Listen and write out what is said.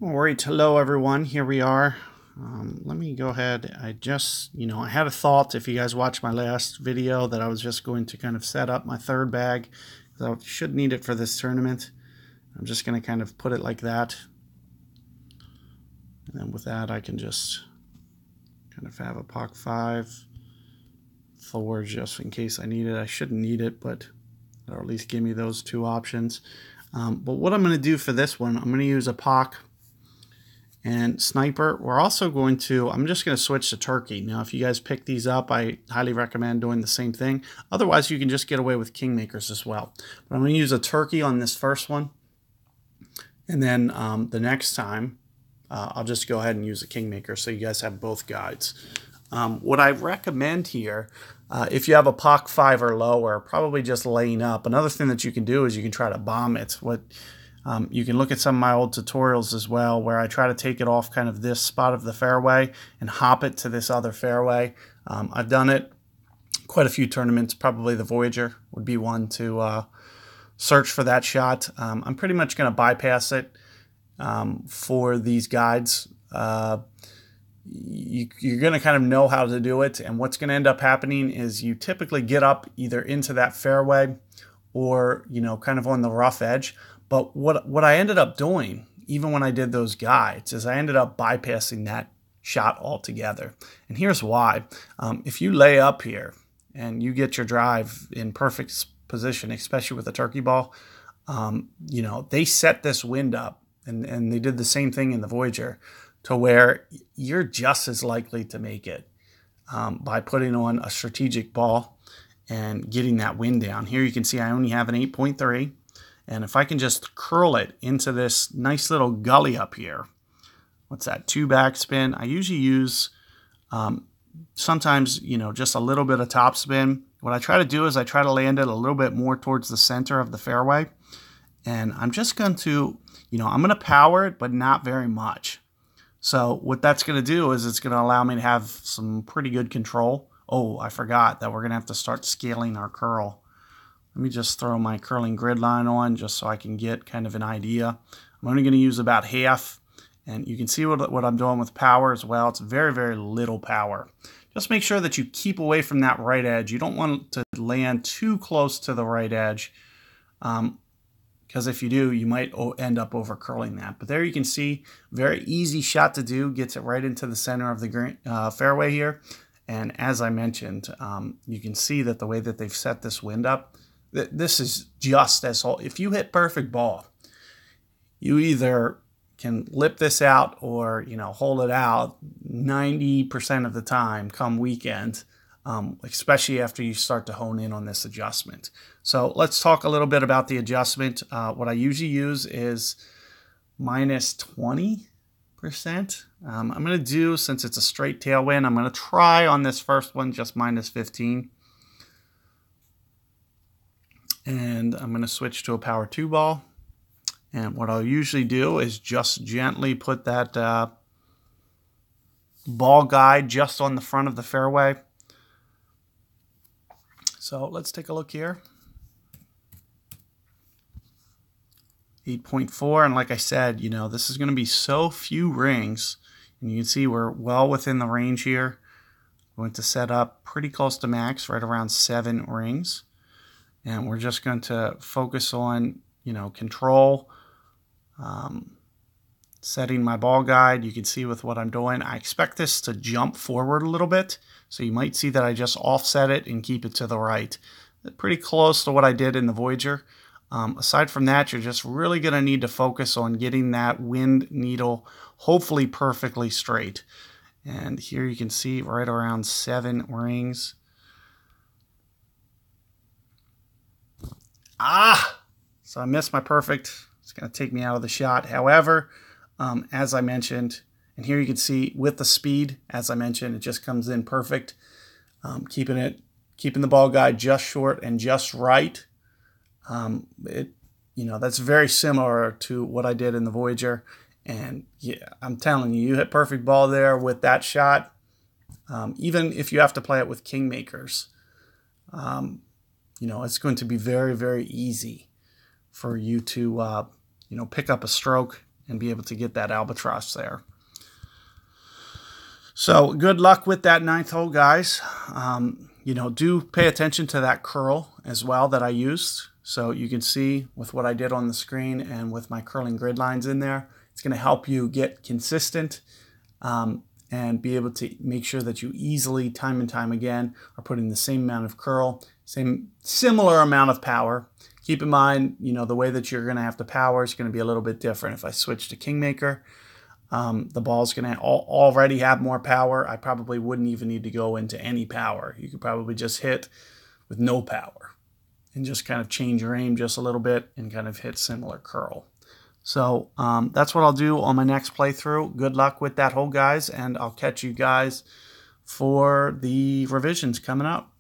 All right, hello everyone. Here we are. Let me go ahead. I had a thought if you guys watched my last video that I was just going to kind of set up my third bag. I should need it for this tournament. I'm just going to kind of put it like that. And then with that, I can just kind of have a POC 5 Thor just in case I need it. I shouldn't need it, but it'll at least give me those two options. But what I'm going to do for this one, I'm going to use a POC and Sniper. We're also going to, I'm just going to switch to Turkey. Now, if you guys pick these up, I highly recommend doing the same thing. Otherwise, you can just get away with Kingmakers as well. But I'm going to use a Turkey on this first one. And then the next time, I'll just go ahead and use a Kingmaker so you guys have both guides. What I recommend here, if you have a POC 5 or lower, probably just laying up. Another thing that you can do is you can try to bomb it. You can look at some of my old tutorials as well where I try to take it off kind of this spot of the fairway and hop it to this other fairway. I've done it quite a few tournaments. Probably the Voyager would be one to search for that shot. I'm pretty much going to bypass it for these guides. You're going to kind of know how to do it, and what's going to end up happening is you typically get up either into that fairway or, kind of on the rough edge. But what I ended up doing, even when I did those guides, is I ended up bypassing that shot altogether. And here's why. If you lay up here and you get your drive in perfect position, especially with a turkey ball, they set this wind up, and they did the same thing in the Voyager, to where you're just as likely to make it by putting on a strategic ball and getting that wind down. Here you can see I only have an 8.3. And if I can just curl it into this nice little gully up here, what's that, 2 backspin? I usually use sometimes, just a little bit of topspin. What I try to do is I try to land it a little bit more towards the center of the fairway. And I'm just going to, I'm going to power it, but not very much. So what that's going to do is it's going to allow me to have some pretty good control. Oh, I forgot that we're going to have to start scaling our curl. Let me just throw my curling grid line on just so I can get kind of an idea. I'm only going to use about half, and you can see what I'm doing with power as well. It's very, very little power. Just make sure that you keep away from that right edge. You don't want to land too close to the right edge, because if you do, you might end up over curling that. But there you can see, very easy shot to do. Gets it right into the center of the fairway here. And as I mentioned, you can see that the way that they've set this wind up, this is just as, if you hit perfect ball, you either can lip this out or, hold it out 90% of the time come weekend, especially after you start to hone in on this adjustment. So let's talk a little bit about the adjustment. What I usually use is minus 20%. I'm going to do, since it's a straight tailwind, I'm going to try on this first one just minus 15. And I'm going to switch to a power 2 ball. And what I'll usually do is just gently put that ball guide just on the front of the fairway. So let's take a look here. 8.4, and like I said, this is going to be so few rings. And you can see we're well within the range here. I'm going to set up pretty close to max, right around 7 rings. And we're just going to focus on, control, setting my ball guide. You can see with what I'm doing, I expect this to jump forward a little bit. So you might see that I just offset it and keep it to the right. Pretty close to what I did in the Voyager. Aside from that, you're just really going to need to focus on getting that wind needle hopefully perfectly straight. And here you can see right around 7 rings. So I missed my perfect. It's going to take me out of the shot. However, as I mentioned, and here you can see with the speed, as I mentioned, it just comes in perfect. Keeping the ball guide just short and just right. That's very similar to what I did in the Voyager. And yeah, I'm telling you, you hit perfect ball there with that shot. Even if you have to play it with Kingmakers, it's going to be very, very easy for you to, pick up a stroke and be able to get that albatross there. So good luck with that 9th hole, guys. Do pay attention to that curl as well that I used. So you can see with what I did on the screen and with my curling grid lines in there, it's going to help you get consistent and be able to make sure that you easily, time and time again, are putting the same amount of curl, similar amount of power. Keep in mind, the way that you're going to have to power is going to be a little bit different. If I switch to Kingmaker, the ball's going to already have more power. I probably wouldn't even need to go into any power. You could probably just hit with no power and just kind of change your aim just a little bit and kind of hit similar curl. So that's what I'll do on my next playthrough. Good luck with that hole, guys, and I'll catch you guys for the revisions coming up.